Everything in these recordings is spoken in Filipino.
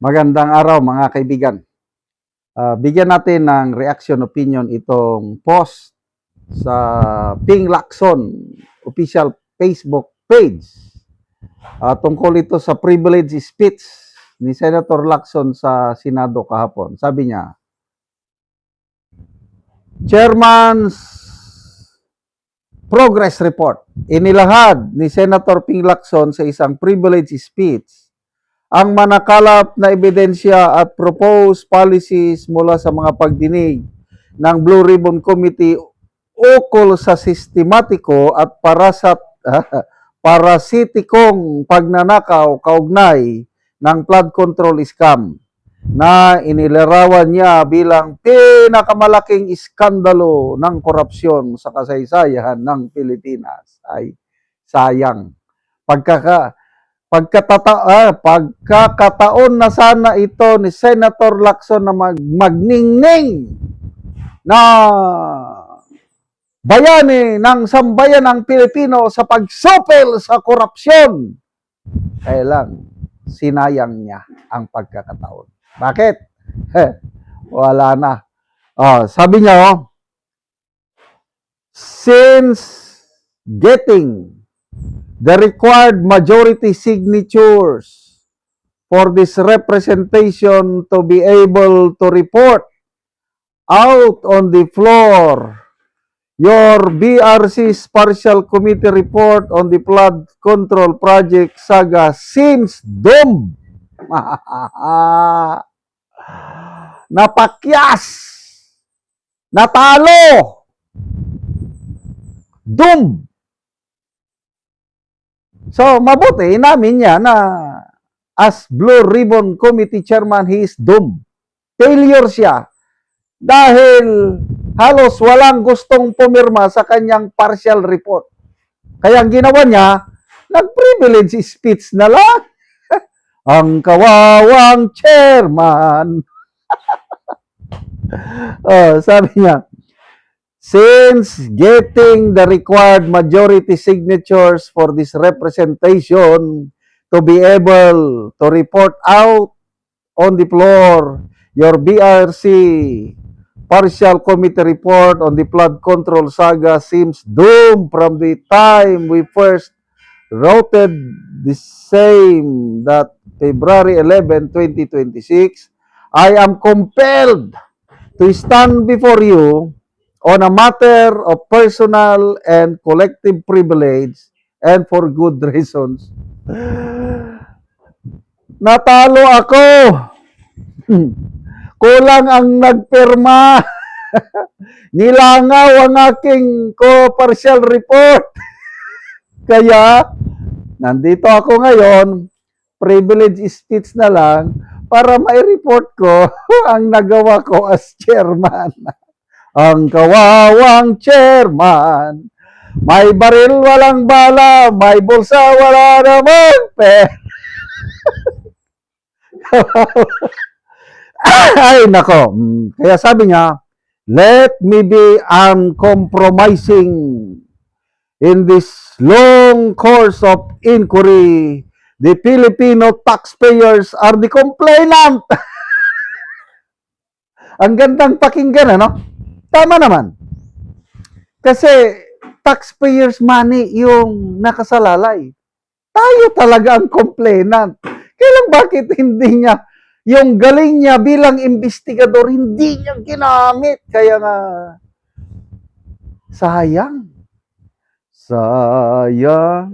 Magandang araw mga kaibigan. Bigyan natin ng reaction opinion itong post sa Ping Lacson official Facebook page. Tungkol ito sa privilege speech ni Senator Lacson sa Senado kahapon. Sabi niya, Chairman's Progress Report. Inilahad ni Senator Ping Lacson sa isang privilege speech ang manakalap na ebidensya at proposed policies mula sa mga pagdinig ng Blue Ribbon Committee ukol sa sistematiko at parasitikong pagnanakaw kaugnay ng flood control scam na inilarawan niya bilang pinakamalaking iskandalo ng korupsyon sa kasaysayan ng Pilipinas. Ay, sayang. Pagkakataon na sana ito ni Senator Lacson na magningning na bayani ng sambayan ng Pilipino sa pagsupil sa korupsyon. Kaya lang, sinayang niya ang pagkakataon. Bakit? Wala na. Sabi niya, since getting the required majority signatures for this representation to be able to report out on the floor your BRC's partial committee report on the flood control project saga seems doomed. Napakyas, natalo, doomed. So, mabuti namin niya na as Blue Ribbon Committee Chairman, he is doomed. Failure siya. Dahil halos walang gustong pumirma sa kanyang partial report. Kaya ang ginawa niya, nag-privilege speech na lang. Ang kawawang chairman. Sabi niya, since getting the required majority signatures for this representation to be able to report out on the floor your BRC partial committee report on the flood control saga seems doomed from the time we first wrote the same that February 11, 2026, I am compelled to stand before you on a matter of personal and collective privilege and for good reasons. Natalo ako. Kulang ang nagpirma. Nilangaw ang aking partial report. Kaya, nandito ako ngayon, privilege speech na lang para mai-report ko ang nagawa ko as chairman. Ang kawawang chairman, may baril walang bala, may bulsa wala namang pera. Ay, nako. Kaya sabi niya, let me be uncompromising in this long course of inquiry. The Filipino taxpayers are the complainant. Ang gandang pakinggan, ano? Tama naman. Kasi taxpayers money yung nakasalalay. Tayo talaga ang complainant. Kailan bakit hindi niya, yung galing niya bilang investigador, hindi niya ginamit. Kaya nga, sayang. Sayang.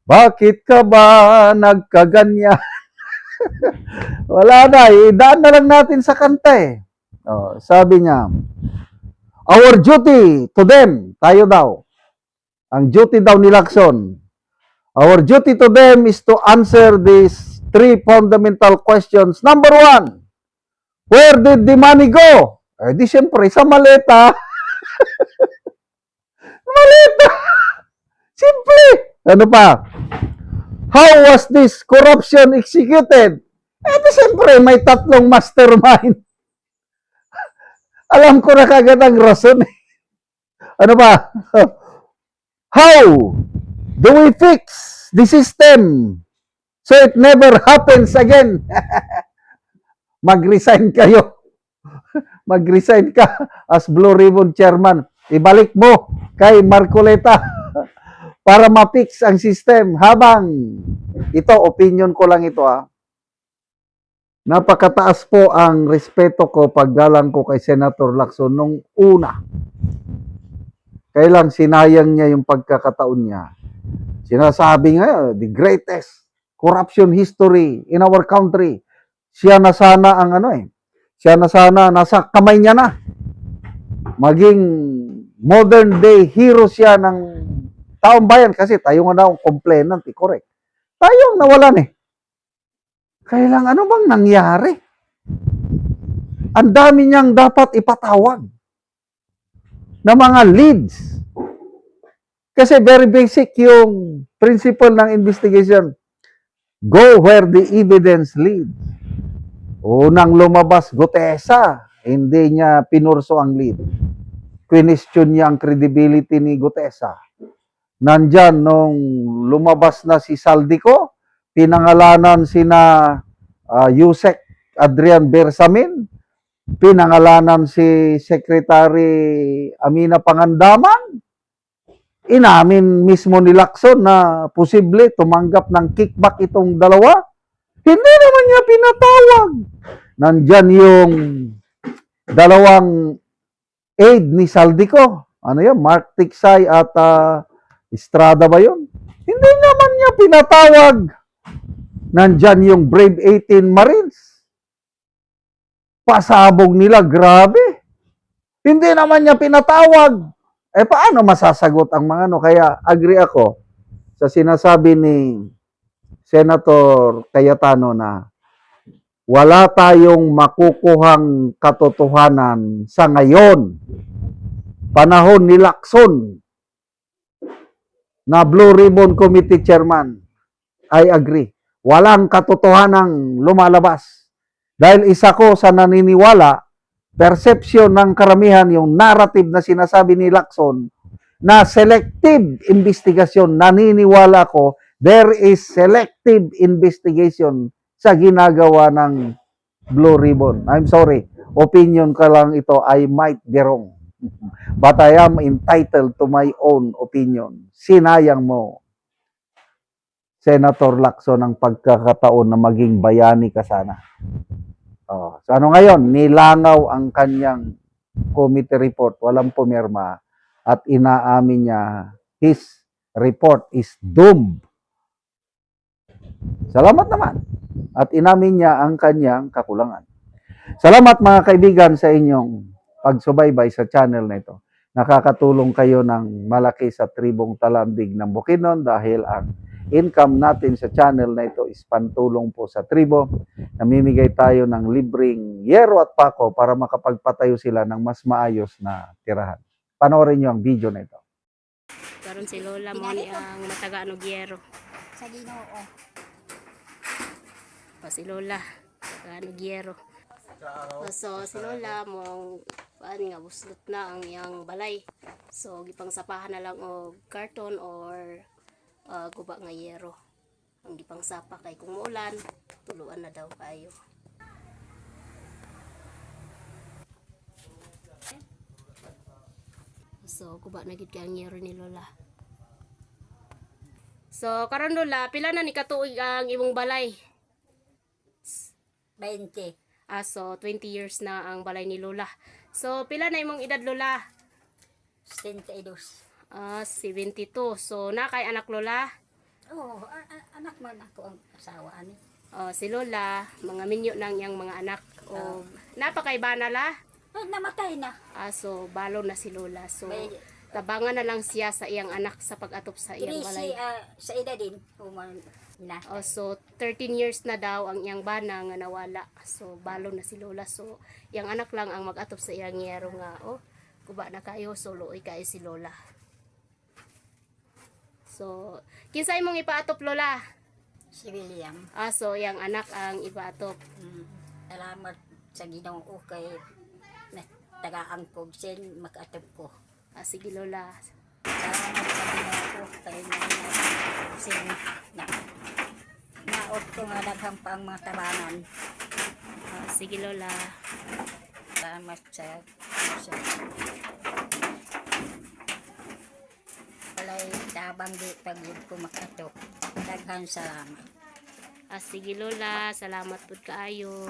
Bakit ka ba nagkaganyan? Wala na, idaan na lang natin sa kanta eh. Sabi niya, our duty to them, tayo daw. Ang duty daw ni Lacson. Our duty to them is to answer these three fundamental questions. Number one, where did the money go? Di siyempre, sa maleta. Maleta. Simple. Ano pa? How was this corruption executed? Di siyempre, may tatlong mastermind. Alam ko na kagad ang rason. Ano ba? How do we fix the system So it never happens again. Mag-resign kayo. Mag-resign ka as Blue Ribbon Chairman. Ibalik mo kay Marcoleta para ma-fix ang system. Habang, ito, opinion ko lang ito napakataas po ang respeto ko, paggalang ko kay Senator Lacson nung una. Kailang sinayang niya yung pagkakataon niya. Sinasabi nga, the greatest corruption history in our country. Siya na sana ang siya na sana, nasa kamay niya na. Maging modern day hero siya ng taong bayan kasi tayo nga daw complainant, correct. Tayo ang nawalan Kailang ano bang nangyari? Ang dami niyang dapat ipatawag na mga leads. Kasi very basic yung principle ng investigation. Go where the evidence leads. Unang lumabas, Gutesa. Hindi niya pinurso ang lead. Question niya ang credibility ni Gutesa. Nandyan, nung lumabas na si Saldico, pinangalanan sina Yusek Adrian Bersamin, pinangalanan si Secretary Amina Pangandaman, inamin mismo ni Lacson na posible tumanggap ng kickback itong dalawa. Hindi naman niya pinatawag. Nandyan yung dalawang aide ni Saldico. Ano yan? Mark Tiksay at Estrada ba yun? Hindi naman niya pinatawag. Nandyan yung Brave 18 Marines. Pasabog nila, grabe. Hindi naman niya pinatawag. Paano masasagot ang mga Kaya agree ako sa sinasabi ni Senator Cayetano na wala tayong makukuhang katotohanan sa ngayon. Panahon ni Lacson na Blue Ribbon Committee Chairman. I agree. Walang katotohanang lumalabas. Dahil isa ko sa naniniwala, perception ng karamihan, yung narrative na sinasabi ni Lacson, na selective investigation, naniniwala ko, there is selective investigation sa ginagawa ng Blue Ribbon. I'm sorry, opinion ka lang ito, I might be wrong. But I am entitled to my own opinion. Sinayang mo, Senator Lacson, ang pagkakataon na maging bayani ka sana. So ano ngayon, nilangaw ang kanyang committee report, walang pumirma, at inaamin niya, his report is doomed. Salamat naman. At inamin niya ang kanyang kakulangan. Salamat mga kaibigan sa inyong pagsubaybay sa channel na ito. Nakakatulong kayo ng malaki sa tribong Talandig ng Bukidnon dahil ang income natin sa channel na ito is pantulong po sa tribo. Namimigay tayo ng libreng yero at pako para makapagpatayo sila ng mas maayos na tirahan. Panoorin niyo ang video na ito. Karon si Lola mo ni ang mataga no Giero. Sa Ginoo. Si Lola, mataga no Giero. So si Lola mo nga buslot na ang iyang balay. So gipang sapahan na lang og karton or guba nga yero. Ang gipang sapa kay kung muulan, tuluan na daw kayo. So guba na gid kay ang yero ni Lola. So karon Lola, pila na ni katuig ang imong balay? 20. So 20 years na ang balay ni Lola. So pila na imong edad Lola? 72. 72. So na kay anak Lola? Oh, anak man ako ang asawa ani. Si Lola, mga minyo nang iyang mga anak. O napakay ba na la? Namatay na. So balo na si Lola. So May, tabangan na lang siya sa iyang anak sa pag-atop sa iyang balay. sa edad din. Na. So 13 years na daw ang iyang bana nga nawala. So balo na si Lola. So iyang anak lang ang mag-atop sa iyang yero nga. Kuba na kayo, soloy kayo si Lola. So kinsa imong ipaatop Lola? Si William. So iyang anak ang ipaatop. Salamat sa Ginoo kay tagaan ko sin makaatop ko. Sige Lola. Salamat sa Ginoo kay sin na daot ko nga daghang pa ang mga tabangan. Sige Lola. Salamat sa walay tabang di pagid ko makatok. Daghang salamat. Sige Lola, salamat po kaayo.